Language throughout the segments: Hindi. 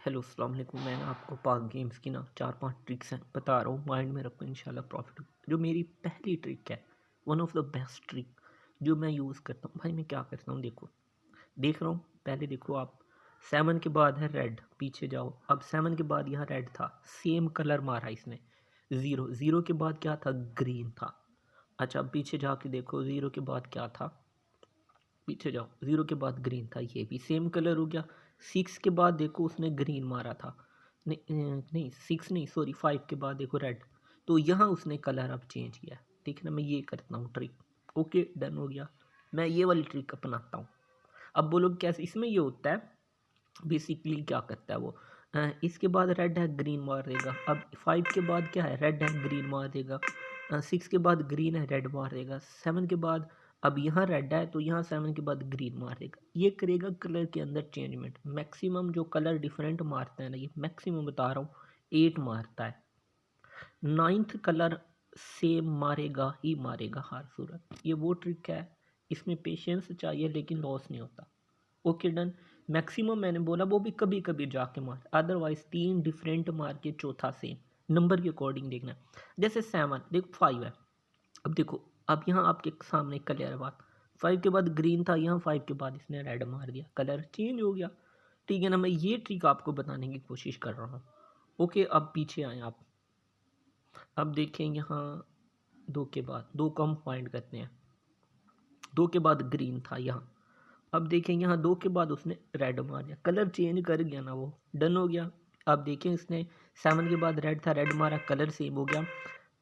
हेलो अस्सलाम वालेकुम। मैं ना आपको पाक गेम्स की ना 4-5 ट्रिक्स हैं बता रहा हूँ, माइंड में रखो इंशाल्लाह प्रॉफिट हो। जो मेरी पहली ट्रिक है, one of the best trick जो मैं यूज़ करता हूँ। भाई मैं क्या करता हूँ, देखो देख रहा हूँ, पहले देखो आप 7 के बाद है रेड, पीछे जाओ। अब 7 के बाद यहाँ रेड था, सेम कलर मारा इसने। 0 के बाद क्या था, ग्रीन था। अच्छा अब पीछे जाके देखो, 0 के बाद क्या था, पीछे जाओ, 0 के बाद ग्रीन था, ये भी सेम कलर हो गया। 6 के बाद देखो उसने ग्रीन मारा था, नहीं 6 नहीं, सॉरी 5 के बाद देखो रेड। तो यहाँ उसने कलर अब चेंज किया। ठीक है ना, मैं ये करता हूँ ट्रिक। ओके डन हो गया। मैं ये वाली ट्रिक अपनाता हूँ। अब बोलो कैसे, इसमें ये होता है बेसिकली क्या करता है वो, इसके बाद रेड है ग्रीन मार देगा। अब 5 के बाद क्या है, रेड है ग्रीन मार देगा। 6 के बाद ग्रीन है, रेड मार देगा। 7 के बाद अब यहाँ रेड है तो यहाँ 7 के बाद ग्रीन मारेगा। ये करेगा कलर के अंदर चेंजमेंट। मैक्सिमम जो कलर डिफरेंट मारता है ना, ये मैक्सिमम बता रहा हूँ 8 मारता है। 9th कलर सेम मारेगा ही मारेगा हर सूरत। ये वो ट्रिक है, इसमें पेशेंस चाहिए लेकिन लॉस नहीं होता। Okay done. मैक्सिमम मैंने बोला वो भी कभी कभी जाके मार, अदरवाइज 3 डिफरेंट मार के चौथा सेम नंबर के अकॉर्डिंग देखना है। जैसे 7 देखो 5 है। अब देखो, अब यहाँ आपके सामने क्लियर बात, 5 के बाद ग्रीन था, यहाँ 5 के बाद इसने रेड मार दिया, कलर चेंज हो गया। ठीक है ना, मैं ये ट्रिक आपको बताने की कोशिश कर रहा हूँ। ओके अब पीछे आए आप। अब देखें यहाँ 2 के बाद, 2 कम फाइंड करते हैं। 2 के बाद ग्रीन था यहाँ। अब देखें यहाँ 2 के बाद उसने रेड मार दिया, कलर चेंज कर गया ना, वो डन हो गया। अब देखें इसने 7 के बाद रेड था, रेड मारा, कलर सेम हो गया।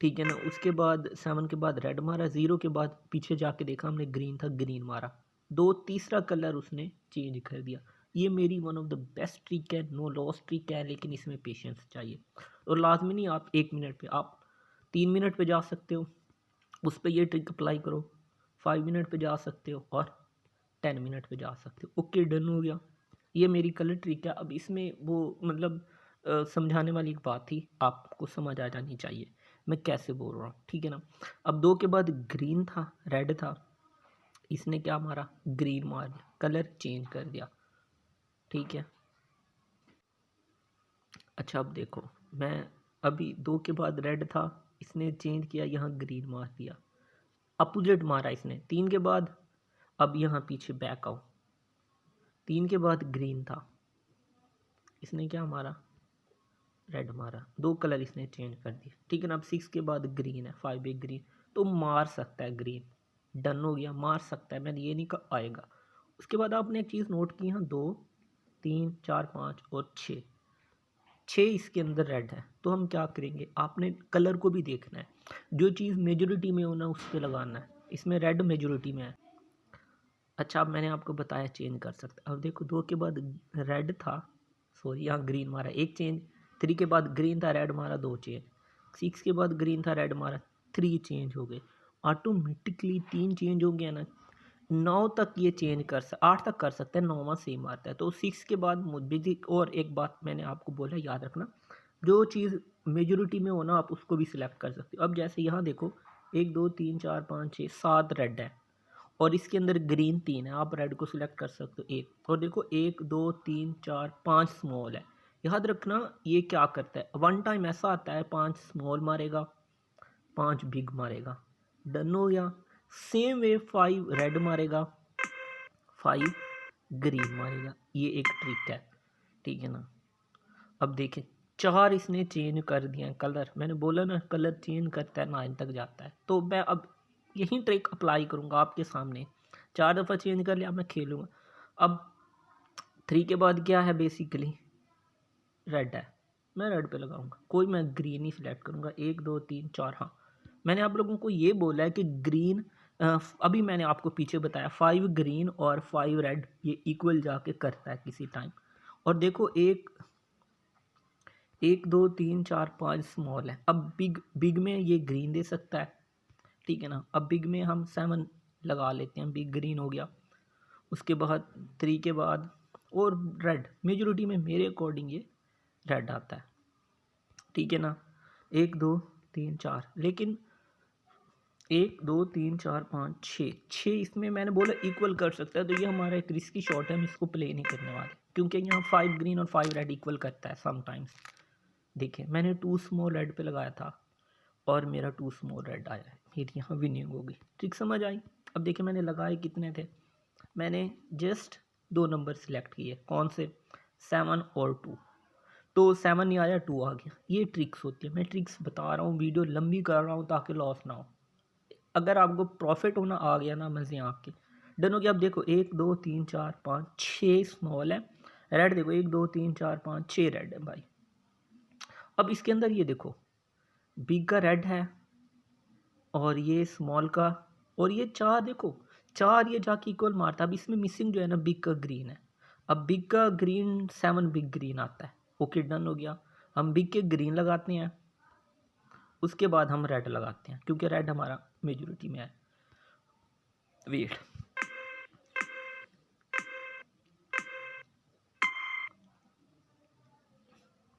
ठीक है ना, उसके बाद 7 के बाद रेड मारा, 0 के बाद पीछे जाके देखा हमने ग्रीन था, ग्रीन मारा। दो तीसरा कलर उसने चेंज कर दिया। ये मेरी one of the best trick है, नो लॉस ट्रिक है, लेकिन इसमें पेशेंस चाहिए। और लाजमी नहीं आप 1 मिनट पे, आप 3 मिनट पे जा सकते हो, उस पर ये ट्रिक अप्लाई करो। 5 मिनट पे जा सकते हो और 10 मिनट पे जा सकते हो। ओके डन हो गया। ये मेरी कलर ट्रिक है। अब इसमें वो मतलब समझाने वाली एक बात थी, आपको समझ आ जानी चाहिए मैं कैसे बोल रहा हूँ। ठीक है ना। अब 2 के बाद ग्रीन था, रेड था, इसने क्या मारा, ग्रीन मार दिया, कलर चेंज कर दिया। ठीक है। अच्छा अब देखो, मैं अभी 2 के बाद रेड था, इसने चेंज किया, यहाँ ग्रीन मार दिया, अपोजिट मारा इसने। 3 के बाद अब यहाँ पीछे बैक आओ, 3 के बाद ग्रीन था, इसने क्या मारा, रेड मारा, 2 कलर इसने चेंज कर दिए। ठीक है ना। अब 6 के बाद ग्रीन है, 5 एक ग्रीन, तो मार सकता है ग्रीन। डन हो गया, मार सकता है, मैंने ये नहीं कहा आएगा। उसके बाद आपने एक चीज़ नोट की, यहाँ 2 3 4 5 और 6, 6 इसके अंदर रेड है। तो हम क्या करेंगे, आपने कलर को भी देखना है, जो चीज़ मेजोरिटी में होना उस पर लगाना है। इसमें रेड मेजोरिटी में है। अच्छा अब मैंने आपको बताया चेंज कर सकते। अब देखो 2 के बाद रेड था, सॉरी यहाँ ग्रीन मारा, एक चेंज। 3 के बाद ग्रीन था, रेड मारा, 2 चेंज। 6 के बाद ग्रीन था, रेड मारा, 3 चेंज हो गए। ऑटोमेटिकली 3 चेंज हो गया ना। 9 तक ये चेंज कर 8 तक कर सकते हैं, 9वां सेम आता है। तो 6 के बाद मुझे और एक बात मैंने आपको बोला, याद रखना, जो चीज़ मेजोरिटी में हो ना आप उसको भी सिलेक्ट कर सकते हो। अब जैसे यहाँ देखो 1 2 3 4 5 6 7 रेड है और इसके अंदर ग्रीन 3 है, आप रेड को सिलेक्ट कर सकते हो एक। और देखो 1 2 3 4 5 स्मॉल है। याद रखना ये क्या करता है, वन टाइम ऐसा आता है 5 स्मॉल मारेगा, 5 बिग मारेगा। डन हो गया। सेम वे 5 रेड मारेगा, 5 ग्रीन मारेगा। ये एक ट्रिक है। ठीक है ना। अब देखें 4 इसने चेंज कर दिया कलर, मैंने बोला ना कलर चेंज करता है 9 तक जाता है। तो मैं अब यही ट्रिक अप्लाई करूँगा आपके सामने। 4 दफ़ा चेंज कर लिया, मैं खेलूँगा। अब 3 के बाद क्या है, बेसिकली रेड है, मैं रेड पे लगाऊंगा, कोई मैं ग्रीन ही सिलेक्ट करूँगा। 1 2 3 4, हाँ मैंने आप लोगों को ये बोला है कि ग्रीन, अभी मैंने आपको पीछे बताया 5 ग्रीन और 5 रेड ये इक्वल जाके करता है किसी टाइम। और देखो 1 2 3 4 5 स्मॉल है। अब बिग बिग में ये ग्रीन दे सकता है। ठीक है ना। अब बिग में हम 7 लगा लेते हैं, बिग ग्रीन हो गया। उसके बाद 3 के बाद और रेड, मेजोरिटी में मेरे अकॉर्डिंग ये रेड आता है। ठीक है ना। 1 2 3 4, लेकिन 1 2 3 4 5 6 6 इसमें मैंने बोला इक्वल कर सकता है, तो ये हमारा एक रिस्की शॉट है, हम इसको प्ले नहीं करने वाले क्योंकि यहाँ 5 ग्रीन और 5 रेड इक्वल करता है समटाइम्स। देखिए मैंने 2 स्मॉल रेड पे लगाया था और मेरा 2 स्मॉल रेड आया है, मेरी यहाँ विनिंग हो गई। ट्रिक समझ आई? अब देखिए मैंने लगाए कितने थे, मैंने जस्ट 2 नंबर सिलेक्ट किए, कौन से, 7 और 2, तो 7 नहीं आया 2 आ गया। ये ट्रिक्स होती है, मैं ट्रिक्स बता रहा हूँ, वीडियो लंबी कर रहा हूँ ताकि लॉस ना हो। अगर आपको प्रॉफिट होना आ गया ना, मज़े आपके डन हो गया। अब देखो 1 2 3 4 5 6 स्मॉल है, रेड देखो 1 2 3 4 5 6 रेड है भाई। अब इसके अंदर ये देखो बिग का रेड है और ये स्मॉल का, और ये 4 देखो 4 ये जाके इक्वल मारता है। अब इसमें मिसिंग जो है ना बिग का ग्रीन है। अब बिग का ग्रीन 7 बिग ग्रीन आता है। ओके डन हो गया। हम बिग के ग्रीन लगाते हैं, उसके बाद हम रेड लगाते हैं क्योंकि रेड हमारा मेजोरिटी में है। वेट,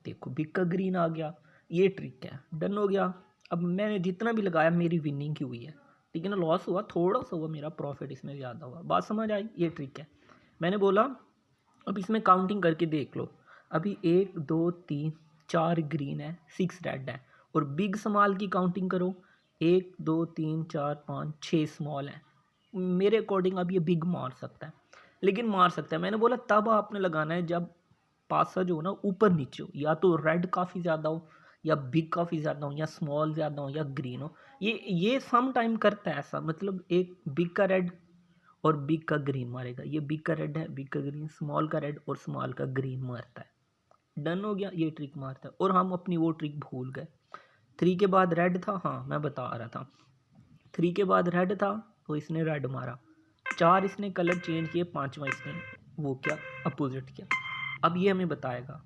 देखो बिग का ग्रीन आ गया, ये ट्रिक है, डन हो गया। अब मैंने जितना भी लगाया मेरी विनिंग की हुई है, ठीक है ना, लॉस हुआ थोड़ा सा हुआ, मेरा प्रॉफिट इसमें ज़्यादा हुआ। बात समझ आई? ये ट्रिक है, मैंने बोला। अब इसमें काउंटिंग करके देख लो, अभी 1 2 3 4 ग्रीन है, 6 रेड है, और बिग स्मॉल की काउंटिंग करो, 1 2 3 4 5 6 स्मॉल है। मेरे अकॉर्डिंग अब ये बिग मार सकता है, लेकिन मार सकता है, मैंने बोला तब आपने लगाना है जब पासा जो हो ना ऊपर नीचे हो, या तो रेड काफ़ी ज़्यादा हो, या बिग काफ़ी ज़्यादा हो, या स्मॉल ज़्यादा हो, या ग्रीन हो। ये सम टाइम करता है ऐसा, मतलब एक बिग का रेड और बिग का ग्रीन मारेगा, ये बिग का रेड है, बिग का ग्रीन, स्मॉल का रेड और स्मॉल का ग्रीन मारता है। डन हो गया, ये ट्रिक मारता है। और हम अपनी वो ट्रिक भूल गए। 3 के बाद रेड था, हाँ मैं बता रहा था, 3 के बाद रेड था तो इसने रेड मारा, 4 इसने कलर चेंज किए, 5वां इसने वो क्या, अपोजिट किया। अब ये हमें बताएगा।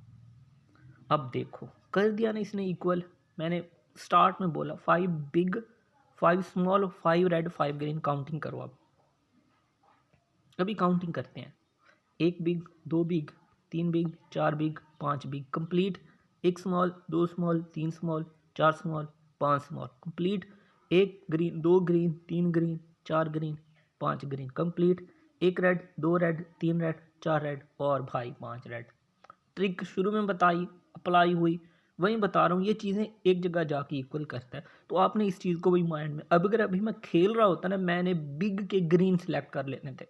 अब देखो कर दिया ना इसने इक्वल, मैंने स्टार्ट में बोला 5 big 5 small 5 red 5 green, counting करो। अब अभी काउंटिंग करते हैं, 1 big 2 big 3 big 4 big 5 big complete, 1 small 2 small 3 small 4 small 5 small complete, 1 green 2 green 3 green 4 green 5 green complete, 1 red 2 red 3 red 4 red और भाई 5 रेड। ट्रिक शुरू में बताई, अप्लाई हुई, वहीं बता रहा हूँ, ये चीज़ें एक जगह जाके इक्वल करता है, तो आपने इस चीज़ को भी माइंड में, अब अगर अभी मैं खेल रहा होता ना, मैंने बिग के ग्रीन सेलेक्ट कर लेने थे,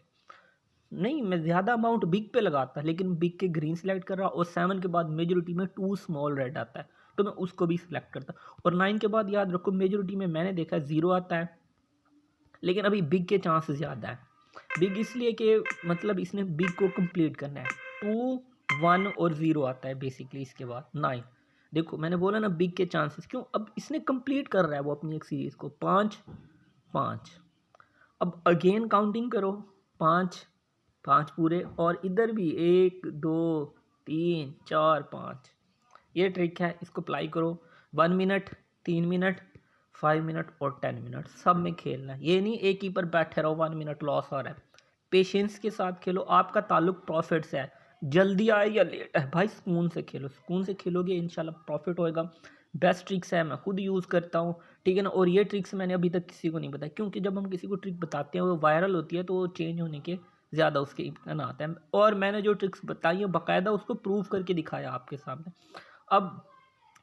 नहीं मैं ज़्यादा अमाउंट बिग पे लगाता, लेकिन बिग के ग्रीन सेलेक्ट कर रहा, और 7 के बाद मेजोरिटी में 2 स्मॉल रेड आता है तो मैं उसको भी सिलेक्ट करता, और 9 के बाद याद रखो मेजोरिटी में मैंने देखा 0 आता है, लेकिन अभी बिग के चांस ज़्यादा है। बिग इसलिए कि मतलब इसने बिग को कंप्लीट करना है, 2 1 और 0 आता है बेसिकली, इसके बाद 9। देखो मैंने बोला ना बिग के चांसेस क्यों, अब इसने कंप्लीट कर रहा है वो अपनी एक सीरीज़ को, 5 5। अब अगेन काउंटिंग करो, 5 5 पूरे, और इधर भी 1 2 3 4 5। ये ट्रिक है, इसको अप्लाई करो। 1 मिनट 3 मिनट 5 मिनट और 10 मिनट सब में खेलना है, ये नहीं एक ही पर बैठे रहो 1 मिनट लॉस आ रहा है। पेशेंस के साथ खेलो, आपका ताल्लुक प्रॉफिट से है, जल्दी आए या लेट है भाई, सुकून से खेलो, सुकून से खेलोगे इंशाल्लाह प्रॉफिट होएगा। बेस्ट ट्रिक्स है, मैं खुद यूज़ करता हूँ, ठीक है ना। और ये ट्रिक्स मैंने अभी तक किसी को नहीं बताया, क्योंकि जब हम किसी को ट्रिक बताते हैं वो वायरल होती है, तो वो चेंज होने के ज़्यादा उसके इम्कान आते हैं। और मैंने जो ट्रिक्स बताई है बाकायदा उसको प्रूव करके दिखाया आपके सामने। अब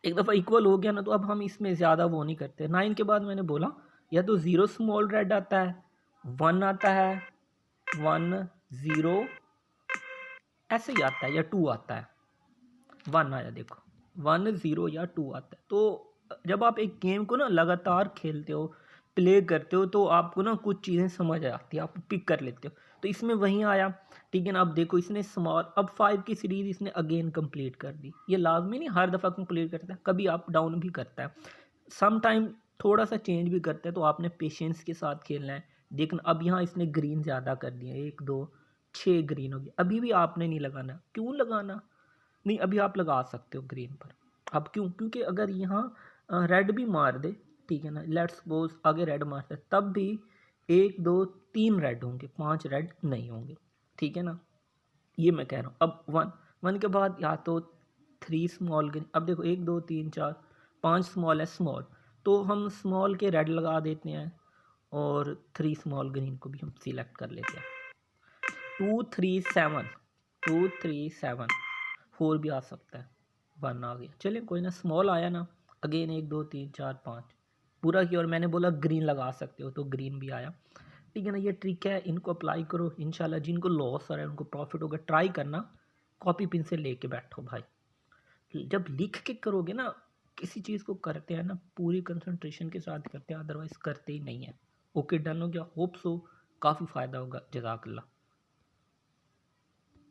एक दफ़ा इक्वल हो गया ना, तो अब हम इसमें ज़्यादा वो नहीं करते। 9 के बाद मैंने बोला या तो 0 स्मॉल रेड आता है, 1 आता है, 1 0 ऐसे ही आता है, या 2 आता है, 1 आया देखो, 1 0 या 2 आता है। तो जब आप एक गेम को ना लगातार खेलते हो, प्ले करते हो, तो आपको ना कुछ चीज़ें समझ आती है, आप पिक कर लेते हो। तो इसमें वहीं आया, ठीक है ना। अब देखो इसने स्मॉल, अब 5 की सीरीज़ इसने अगेन कंप्लीट कर दी। ये लाजमी नहीं हर दफ़ा कंप्लीट करता है, कभी अप डाउन भी करता है, सम टाइम थोड़ा सा चेंज भी करता है, तो आपने पेशेंस के साथ खेलना है। देखना अब यहाँ इसने ग्रीन ज़्यादा कर दिया, 1 2 6 ग्रीन हो गया, अभी भी आपने नहीं लगाना। क्यों लगाना नहीं, अभी आप लगा सकते हो ग्रीन पर। अब क्यों, क्योंकि अगर यहाँ रेड भी मार दे, ठीक है ना, लेट्स सपोज आगे रेड मारता है, तब भी 1 2 3 रेड होंगे, 5 रेड नहीं होंगे, ठीक है ना। ये मैं कह रहा हूँ। अब 1 1 के बाद या तो 3 स्मॉल ग्रीन, अब देखो 1 2 3 4 5 स्मॉल है, स्मॉल तो हम स्मॉल के रेड लगा देते हैं, और 3 स्मॉल ग्रीन को भी हम सिलेक्ट कर लेते हैं। 237 237 4 भी आ सकता है, 1 आ गया। चलिए कोई ना, स्मॉल आया ना। अगेन 1 2 3 4 5 पूरा किया, और मैंने बोला ग्रीन लगा सकते हो तो ग्रीन भी आया। ठीक है ना, ये ट्रिक है, इनको अप्लाई करो इंशाल्लाह। जिनको लॉस आ रहा है उनको प्रॉफिट होगा। ट्राई करना, कॉपी पिन से लेके बैठो भाई। जब लिख के करोगे ना, किसी चीज़ को करते हैं ना पूरी कंसंट्रेशन के साथ करते हैं, अदरवाइज करते ही नहीं है। ओके, डन हो गया। होप सो काफ़ी फ़ायदा होगा। जज़ाकल्लाह।